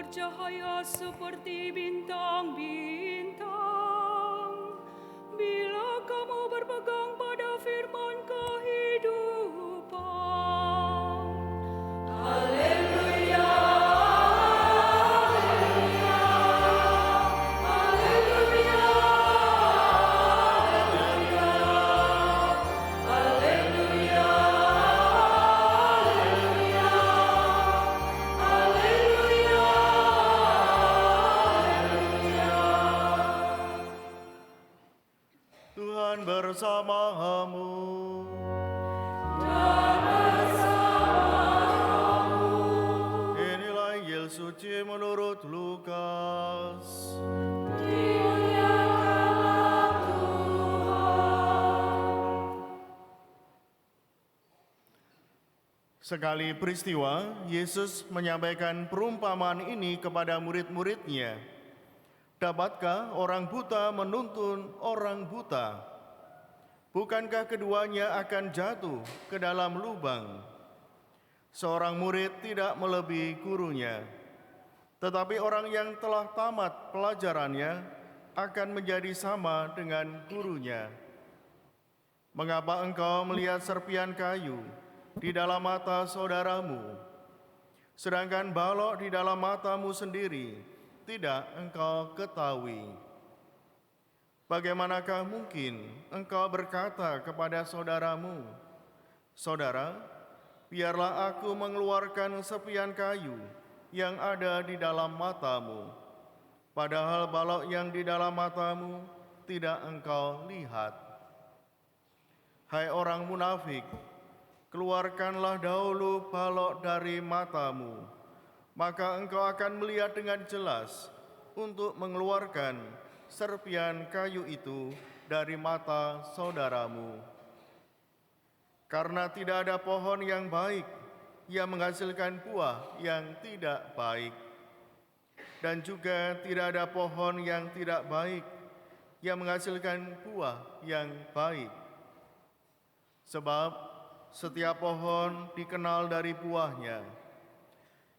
bercahaya seperti bintang-bintang. Bila kamu berpegang pada firman kehidupan. Haleluya. Tuhan bersamamu. Inilah Injil suci menurut Lukas. Sekali peristiwa, Yesus menyampaikan perumpamaan ini kepada murid-muridnya. Dapatkah orang buta menuntun orang buta? Bukankah keduanya akan jatuh ke dalam lubang? Seorang murid tidak melebihi gurunya, tetapi orang yang telah tamat pelajarannya akan menjadi sama dengan gurunya. Mengapa engkau melihat serpian kayu di dalam mata saudaramu, sedangkan balok di dalam matamu sendiri tidak engkau ketahui? Bagaimanakah mungkin engkau berkata kepada saudaramu, "Saudara, biarlah aku mengeluarkan serpian kayu yang ada di dalam matamu," padahal balok yang di dalam matamu tidak engkau lihat? Hai orang munafik, keluarkanlah dahulu balok dari matamu, maka engkau akan melihat dengan jelas untuk mengeluarkan serpian kayu itu dari mata saudaramu. Karena tidak ada pohon yang baik yang menghasilkan buah yang tidak baik, dan juga tidak ada pohon yang tidak baik yang menghasilkan buah yang baik. Sebab setiap pohon dikenal dari buahnya.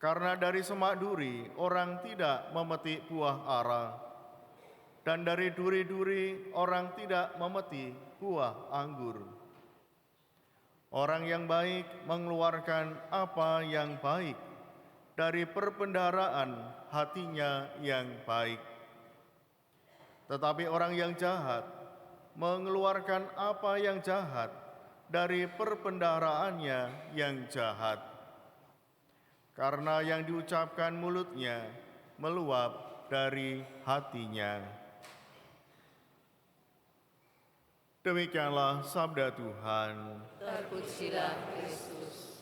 Karena dari semak duri orang tidak memetik buah ara, dan dari duri-duri orang tidak memetik buah anggur. Orang yang baik mengeluarkan apa yang baik dari perbendaharaan hatinya yang baik. Tetapi orang yang jahat mengeluarkan apa yang jahat dari perbendaharaan-Nya yang jahat. Karena yang diucapkan mulutnya meluap dari hatinya. Demikianlah sabda Tuhan. Terpujilah Kristus.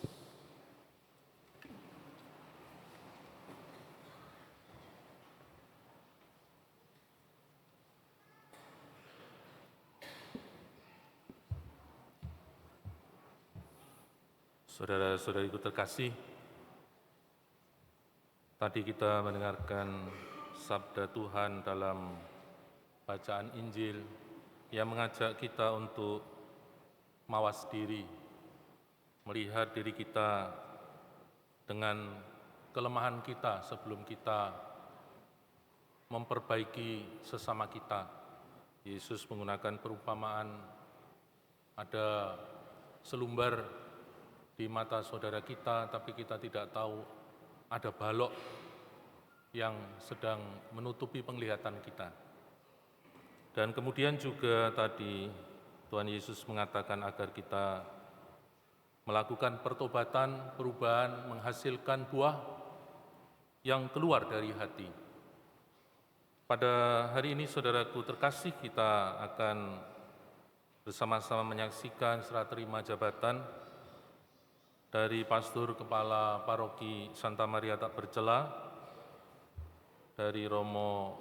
Saudara-saudariku terkasih, tadi kita mendengarkan sabda Tuhan dalam bacaan Injil yang mengajak kita untuk mawas diri, melihat diri kita dengan kelemahan kita sebelum kita memperbaiki sesama kita. Yesus menggunakan perumpamaan, ada selumbar di mata saudara kita, tapi kita tidak tahu ada balok yang sedang menutupi penglihatan kita. Dan kemudian juga tadi Tuhan Yesus mengatakan agar kita melakukan pertobatan, perubahan, menghasilkan buah yang keluar dari hati. Pada hari ini, saudaraku terkasih, kita akan bersama-sama menyaksikan serah terima jabatan dari Pastor Kepala Paroki Santa Maria Tak Bercela, dari Romo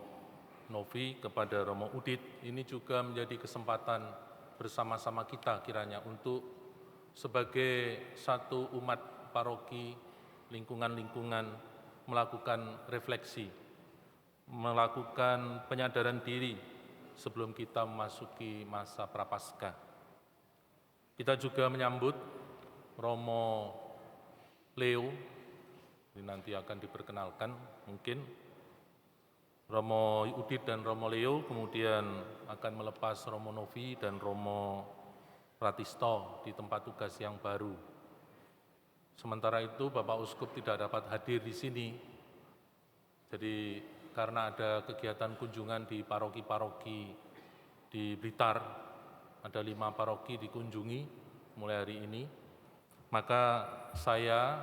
Novi kepada Romo Udit. Ini juga menjadi kesempatan bersama-sama kita kiranya untuk sebagai satu umat paroki, lingkungan-lingkungan melakukan refleksi, melakukan penyadaran diri sebelum kita memasuki masa Prapaskah. Kita juga menyambut Romo Leo Ini nanti akan diperkenalkan mungkin Romo Udit dan Romo Leo, kemudian akan melepas Romo Novi dan Romo Pratisto di tempat tugas yang baru. Sementara itu Bapak Uskup tidak dapat hadir di sini. Jadi karena ada kegiatan kunjungan di paroki-paroki di Blitar, ada 5 paroki dikunjungi mulai hari ini, maka saya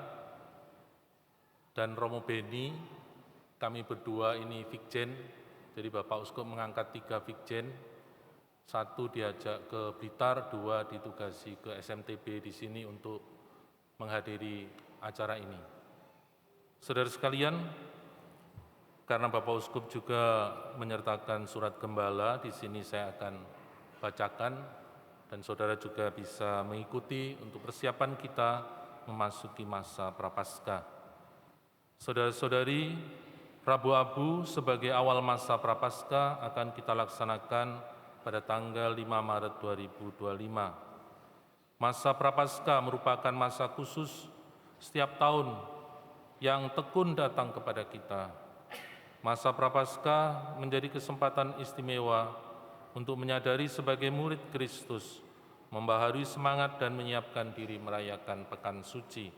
dan Romo Beni, kami berdua ini Vikjen, jadi Bapak Uskup mengangkat 3 Vikjen, 1 diajak ke Blitar, 2 ditugasi ke SMTB di sini untuk menghadiri acara ini. Saudara sekalian, karena Bapak Uskup juga menyertakan surat gembala, di sini saya akan bacakan dan saudara juga bisa mengikuti untuk persiapan kita memasuki masa Prapaskah. Saudara-saudari, Rabu Abu sebagai awal masa Prapaskah akan kita laksanakan pada tanggal 5 Maret 2025. Masa Prapaskah merupakan masa khusus setiap tahun yang tekun datang kepada kita. Masa Prapaskah menjadi kesempatan istimewa untuk menyadari sebagai murid Kristus, membaharui semangat dan menyiapkan diri merayakan Pekan Suci.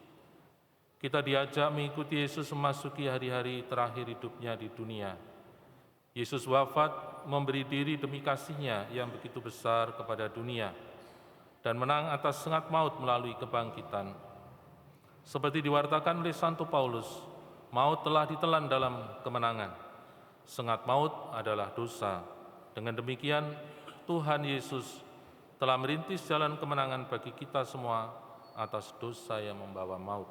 Kita diajak mengikuti Yesus memasuki hari-hari terakhir hidupnya di dunia. Yesus wafat memberi diri demi kasih-Nya yang begitu besar kepada dunia dan menang atas sengat maut melalui kebangkitan. Seperti diwartakan oleh Santo Paulus, maut telah ditelan dalam kemenangan. Sengat maut adalah dosa. Dengan demikian, Tuhan Yesus telah merintis jalan kemenangan bagi kita semua atas dosa yang membawa maut.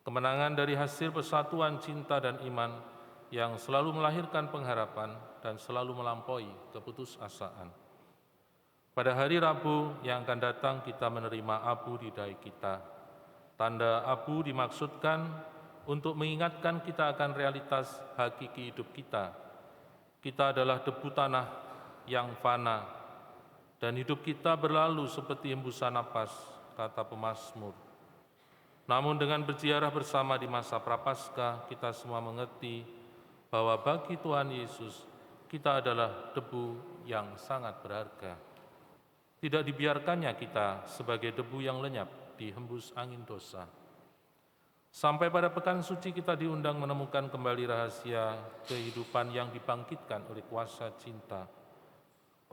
Kemenangan dari hasil persatuan cinta dan iman yang selalu melahirkan pengharapan dan selalu melampaui keputusasaan. Pada hari Rabu yang akan datang kita menerima abu di dahi kita. Tanda abu dimaksudkan untuk mengingatkan kita akan realitas hakiki hidup kita. Kita adalah debu tanah yang fana dan hidup kita berlalu seperti hembusan napas, kata pemazmur. Namun dengan berziarah bersama di masa Prapaskah, kita semua mengerti bahwa bagi Tuhan Yesus, kita adalah debu yang sangat berharga. Tidak dibiarkannya kita sebagai debu yang lenyap dihembus angin dosa. Sampai pada Pekan Suci kita diundang menemukan kembali rahasia kehidupan yang dibangkitkan oleh kuasa cinta.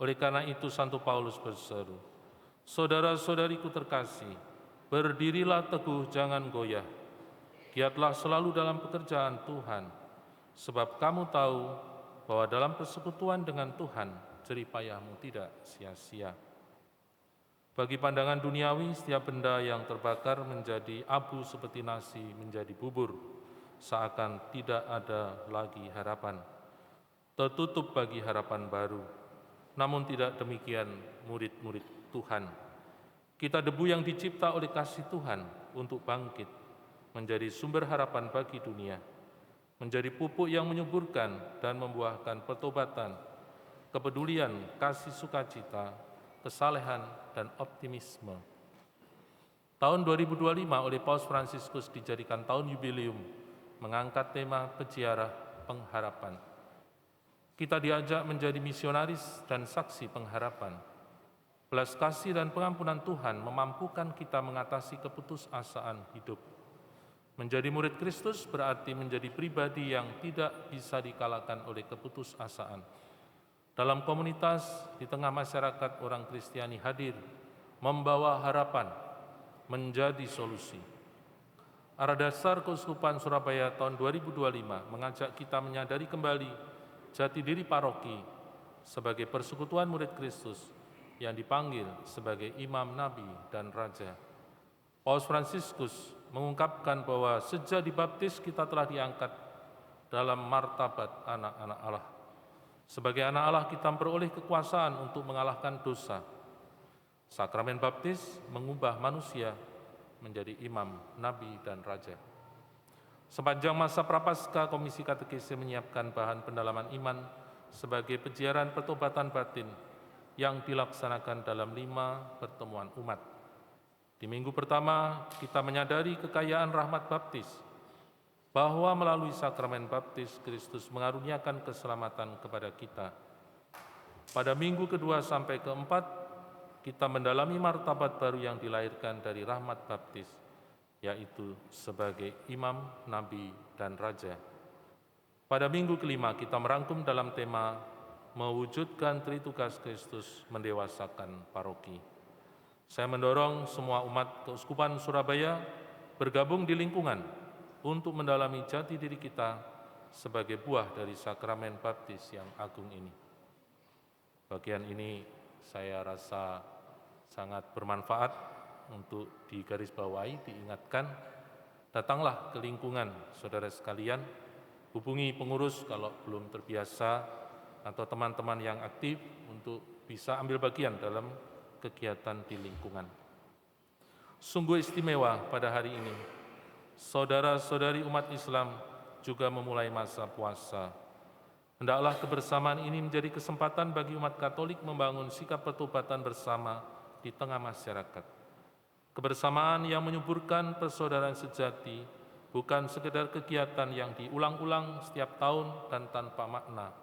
Oleh karena itu Santo Paulus berseru, "Saudara-saudariku terkasih, berdirilah teguh, jangan goyah. Giatlah selalu dalam pekerjaan Tuhan, sebab kamu tahu bahwa dalam persekutuan dengan Tuhan, jerih payahmu tidak sia-sia." Bagi pandangan duniawi, setiap benda yang terbakar menjadi abu seperti nasi menjadi bubur, seakan tidak ada lagi harapan. Tertutup bagi harapan baru. Namun tidak demikian murid-murid Tuhan. Kita debu yang dicipta oleh kasih Tuhan untuk bangkit, menjadi sumber harapan bagi dunia, menjadi pupuk yang menyuburkan dan membuahkan pertobatan, kepedulian, kasih sukacita, kesalehan, dan optimisme. Tahun 2025 oleh Paus Fransiskus dijadikan tahun jubileum, mengangkat tema peziarah pengharapan. Kita diajak menjadi misionaris dan saksi pengharapan. Belas kasih dan pengampunan Tuhan memampukan kita mengatasi keputusasaan hidup. Menjadi murid Kristus berarti menjadi pribadi yang tidak bisa dikalahkan oleh keputusasaan. Dalam komunitas, di tengah masyarakat, orang Kristiani hadir, membawa harapan, menjadi solusi. Arah dasar Keuskupan Surabaya tahun 2025 mengajak kita menyadari kembali jati diri paroki sebagai persekutuan murid Kristus yang dipanggil sebagai imam, nabi, dan raja. Paus Fransiskus mengungkapkan bahwa sejak dibaptis kita telah diangkat dalam martabat anak-anak Allah. Sebagai anak Allah kita memperoleh kekuasaan untuk mengalahkan dosa. Sakramen baptis mengubah manusia menjadi imam, nabi, dan raja. Sepanjang masa Prapaskah, Komisi Katekese menyiapkan bahan pendalaman iman sebagai peziarahan pertobatan batin yang dilaksanakan dalam 5 pertemuan umat. Di minggu pertama, kita menyadari kekayaan rahmat baptis. bahwa melalui sakramen baptis Kristus mengaruniakan keselamatan kepada kita. Pada minggu kedua sampai keempat, kita mendalami martabat baru yang dilahirkan dari rahmat baptis, yaitu sebagai imam, nabi, dan raja. Pada minggu kelima, kita merangkum dalam tema mewujudkan Tritugas Kristus mendewasakan paroki. Saya mendorong semua umat Keuskupan Surabaya bergabung di lingkungan untuk mendalami jati diri kita sebagai buah dari sakramen baptis yang agung ini. Bagian ini saya rasa sangat bermanfaat untuk digarisbawahi, diingatkan. Datanglah ke lingkungan saudara sekalian, hubungi pengurus kalau belum terbiasa, atau teman-teman yang aktif untuk bisa ambil bagian dalam kegiatan di lingkungan. Sungguh istimewa pada hari ini, saudara-saudari umat Islam juga memulai masa puasa. Hendaklah kebersamaan ini menjadi kesempatan bagi umat Katolik membangun sikap pertobatan bersama di tengah masyarakat. Kebersamaan yang menyuburkan persaudaraan sejati bukan sekedar kegiatan yang diulang-ulang setiap tahun dan tanpa makna,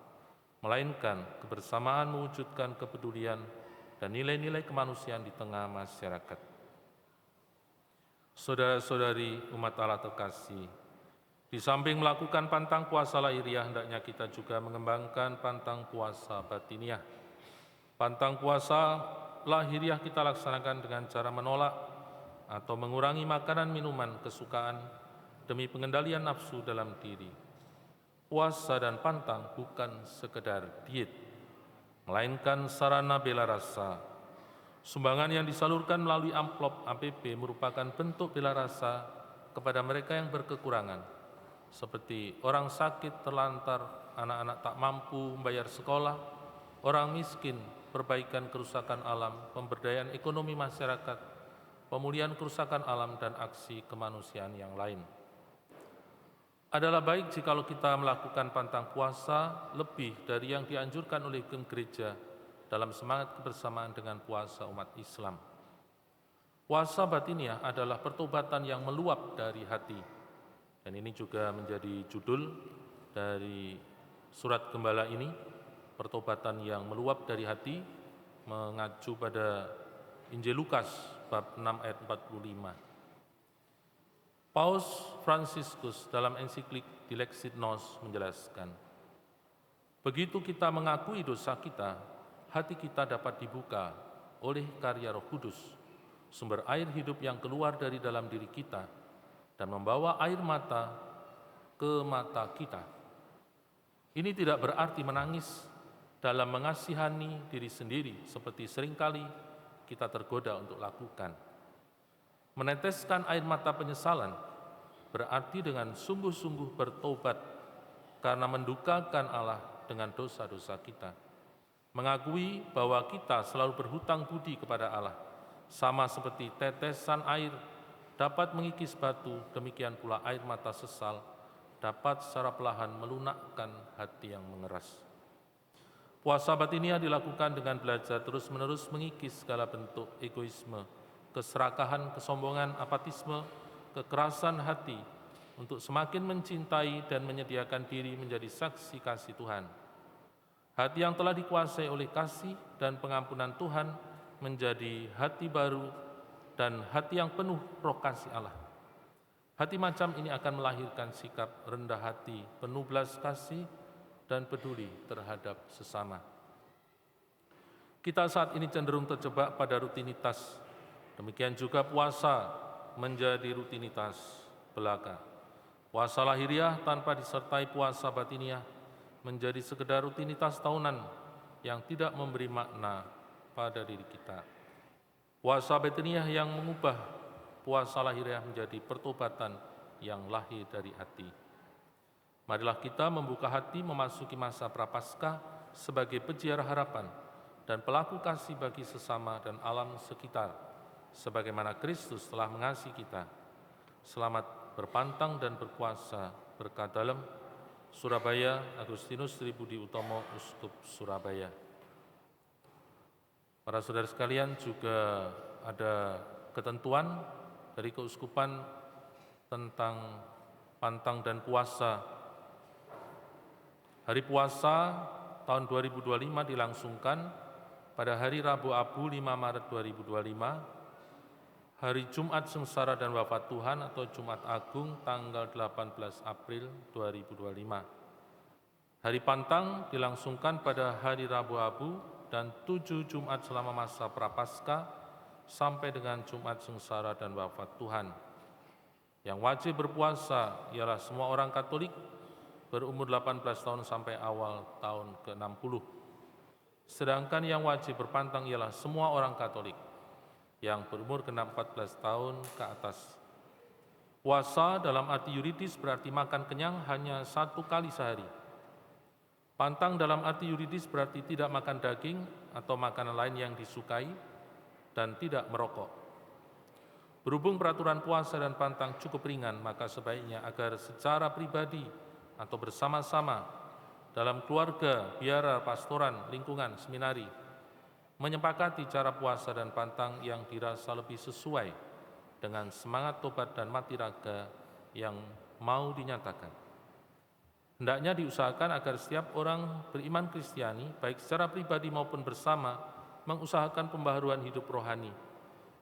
melainkan kebersamaan mewujudkan kepedulian dan nilai-nilai kemanusiaan di tengah masyarakat. Saudara-saudari umat Allah terkasih, di samping melakukan pantang puasa lahiriah, hendaknya kita juga mengembangkan pantang puasa batiniah. Pantang puasa lahiriah kita laksanakan dengan cara menolak atau mengurangi makanan minuman kesukaan demi pengendalian nafsu dalam diri. Puasa dan pantang bukan sekedar diet, melainkan sarana bela rasa. Sumbangan yang disalurkan melalui amplop APB merupakan bentuk bela rasa kepada mereka yang berkekurangan, seperti orang sakit terlantar, anak-anak tak mampu membayar sekolah, orang miskin, perbaikan kerusakan alam, pemberdayaan ekonomi masyarakat, pemulihan kerusakan alam, dan aksi kemanusiaan yang lain. Adalah baik jikalau kita melakukan pantang puasa lebih dari yang dianjurkan oleh hukum gereja dalam semangat kebersamaan dengan puasa umat Islam. Puasa batiniah adalah pertobatan yang meluap dari hati. Dan ini juga menjadi judul dari surat gembala ini, pertobatan yang meluap dari hati, mengacu pada Injil Lukas bab 6 ayat 45. Paus Fransiskus dalam ensiklik Dilexit Nos menjelaskan, begitu kita mengakui dosa kita, hati kita dapat dibuka oleh karya Roh Kudus, sumber air hidup yang keluar dari dalam diri kita dan membawa air mata ke mata kita. Ini tidak berarti menangis dalam mengasihani diri sendiri seperti seringkali kita tergoda untuk lakukan. Meneteskan air mata penyesalan berarti dengan sungguh-sungguh bertobat karena mendukakan Allah dengan dosa-dosa kita. Mengakui bahwa kita selalu berhutang budi kepada Allah, sama seperti tetesan air dapat mengikis batu, demikian pula air mata sesal dapat secara perlahan melunakkan hati yang mengeras. Puasa batiniah dilakukan dengan belajar terus-menerus mengikis segala bentuk egoisme, keserakahan, kesombongan, apatisme, kekerasan hati untuk semakin mencintai dan menyediakan diri menjadi saksi kasih Tuhan. Hati yang telah dikuasai oleh kasih dan pengampunan Tuhan menjadi hati baru dan hati yang penuh roh kasih Allah. Hati macam ini akan melahirkan sikap rendah hati, penuh belas kasih dan peduli terhadap sesama. Kita saat ini cenderung terjebak pada rutinitas. Demikian juga puasa menjadi rutinitas belaka. Puasa lahiriah tanpa disertai puasa batiniah menjadi sekedar rutinitas tahunan yang tidak memberi makna pada diri kita. Puasa batiniah yang mengubah puasa lahiriah menjadi pertobatan yang lahir dari hati. Marilah kita membuka hati memasuki masa prapaskah sebagai peziarah harapan dan pelaku kasih bagi sesama dan alam sekitar, sebagaimana Kristus telah mengasihi kita. Selamat berpantang dan berpuasa, berkat dalam Surabaya, Agustinus Tribudi Utomo, Uskup Surabaya. Para saudara sekalian, juga ada ketentuan dari keuskupan tentang pantang dan puasa. Hari puasa tahun 2025 dilangsungkan pada hari Rabu Abu 5 Maret 2025, hari Jumat Sengsara dan Wafat Tuhan atau Jumat Agung tanggal 18 April 2025. Hari Pantang dilangsungkan pada hari Rabu Abu dan 7 Jumat selama masa Prapaskah sampai dengan Jumat Sengsara dan Wafat Tuhan. Yang wajib berpuasa ialah semua orang Katolik berumur 18 tahun sampai awal tahun ke-60. Sedangkan yang wajib berpantang ialah semua orang Katolik yang berumur genap 14 tahun ke atas. Puasa dalam arti yuridis berarti makan kenyang hanya 1 kali sehari. Pantang dalam arti yuridis berarti tidak makan daging atau makanan lain yang disukai dan tidak merokok. Berhubung peraturan puasa dan pantang cukup ringan, maka sebaiknya agar secara pribadi atau bersama-sama dalam keluarga, biara, pastoran, lingkungan, seminari, menyepakati cara puasa dan pantang yang dirasa lebih sesuai dengan semangat tobat dan mati raga yang mau dinyatakan. Hendaknya diusahakan agar setiap orang beriman Kristiani, baik secara pribadi maupun bersama, mengusahakan pembaharuan hidup rohani,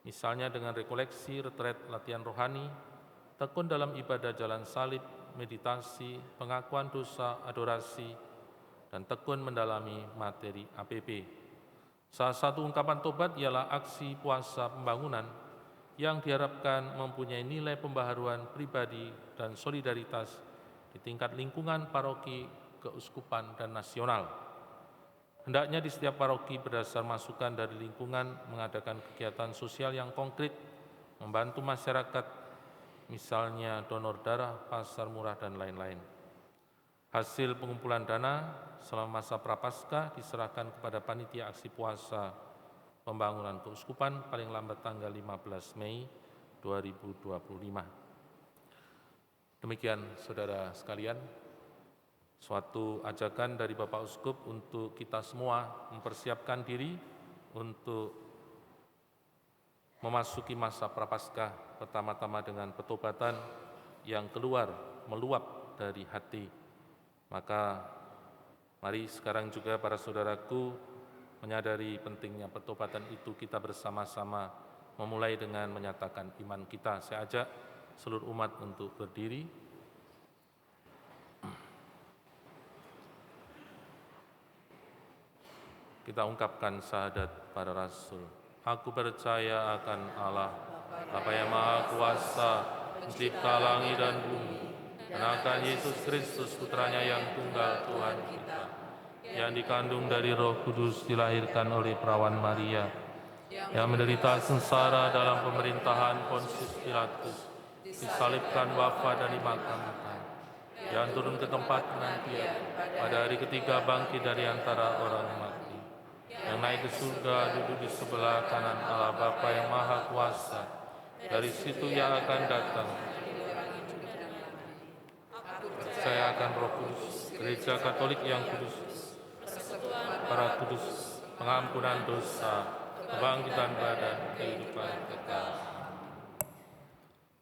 misalnya dengan rekoleksi, retret, latihan rohani, tekun dalam ibadah jalan salib, meditasi, pengakuan dosa, adorasi, dan tekun mendalami materi APP. Salah satu ungkapan tobat ialah aksi puasa pembangunan yang diharapkan mempunyai nilai pembaharuan pribadi dan solidaritas di tingkat lingkungan paroki, keuskupan, dan nasional. Hendaknya di setiap paroki berdasar masukan dari lingkungan mengadakan kegiatan sosial yang konkret, membantu masyarakat, misalnya donor darah, pasar murah, dan lain-lain. Hasil pengumpulan dana selama masa Prapaskah diserahkan kepada Panitia Aksi Puasa Pembangunan Keuskupan paling lambat tanggal 15 Mei 2025. Demikian saudara sekalian, suatu ajakan dari Bapak Uskup untuk kita semua mempersiapkan diri untuk memasuki masa Prapaskah pertama-tama dengan petobatan yang keluar, meluap dari hati. Maka mari sekarang juga para saudaraku menyadari pentingnya petobatan itu, kita bersama-sama memulai dengan menyatakan iman kita. Saya ajak seluruh umat untuk berdiri. Kita ungkapkan syahadat para rasul. Aku percaya akan Allah, Bapa yang Maha Kuasa, Pencipta langit dan bumi, dan akan Yesus Kristus putranya yang tunggal Tuhan kita, yang dikandung dari Roh Kudus, dilahirkan oleh perawan Maria, yang menderita sengsara dalam pemerintahan Pontius Pilatus, disalibkan, wafat, dan dimakamkan, yang turun ke tempat penantian, pada hari ketiga bangkit dari antara orang mati, yang naik ke surga, duduk di sebelah kanan Allah Bapa yang Maha Kuasa. Dari situ yang akan datang. Saya akan Roh Kudus, Gereja Katolik yang kudus, para kudus, pengampunan dosa, kebangkitan badan, kehidupan kekal.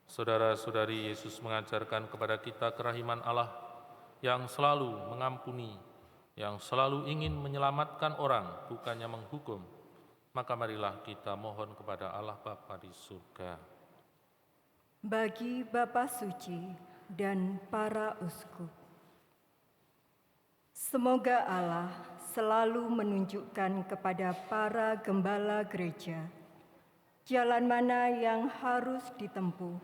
Saudara-saudari, Yesus mengajarkan kepada kita kerahiman Allah yang selalu mengampuni, yang selalu ingin menyelamatkan orang, bukannya menghukum. Maka marilah kita mohon kepada Allah Bapa di surga. Bagi Bapa Suci dan para uskup, semoga Allah selalu menunjukkan kepada para gembala gereja jalan mana yang harus ditempuh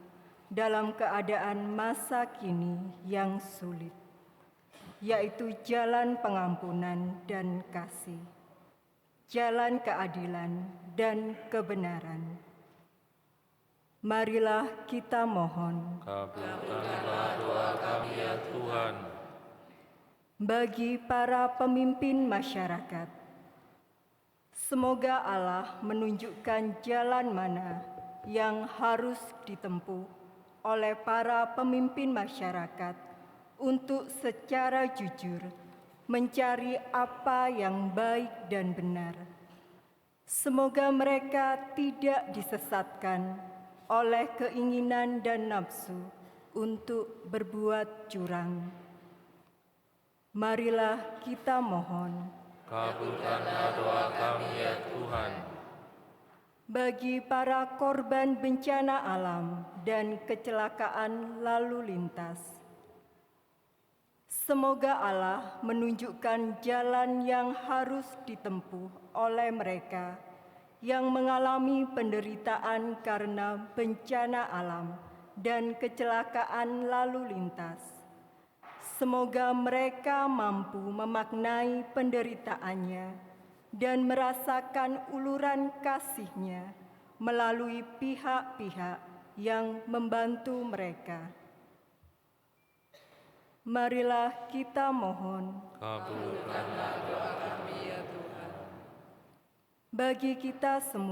dalam keadaan masa kini yang sulit, yaitu jalan pengampunan dan kasih, jalan keadilan dan kebenaran. Marilah kita mohon. Kabulkanlah doa kami ya Tuhan. Bagi para pemimpin masyarakat, semoga Allah menunjukkan jalan mana yang harus ditempuh oleh para pemimpin masyarakat untuk secara jujur mencari apa yang baik dan benar. Semoga mereka tidak disesatkan oleh keinginan dan nafsu untuk berbuat curang. Marilah kita mohon Kabulkanlah doa kami ya Tuhan. bagi para korban bencana alam dan kecelakaan lalu lintas. Semoga Allah menunjukkan jalan yang harus ditempuh oleh mereka yang mengalami penderitaan karena bencana alam dan kecelakaan lalu lintas. Semoga mereka mampu memaknai penderitaannya dan merasakan uluran kasih-Nya melalui pihak-pihak yang membantu mereka. Marilah kita mohon Kabulkanlah doa kami. bagi kita semua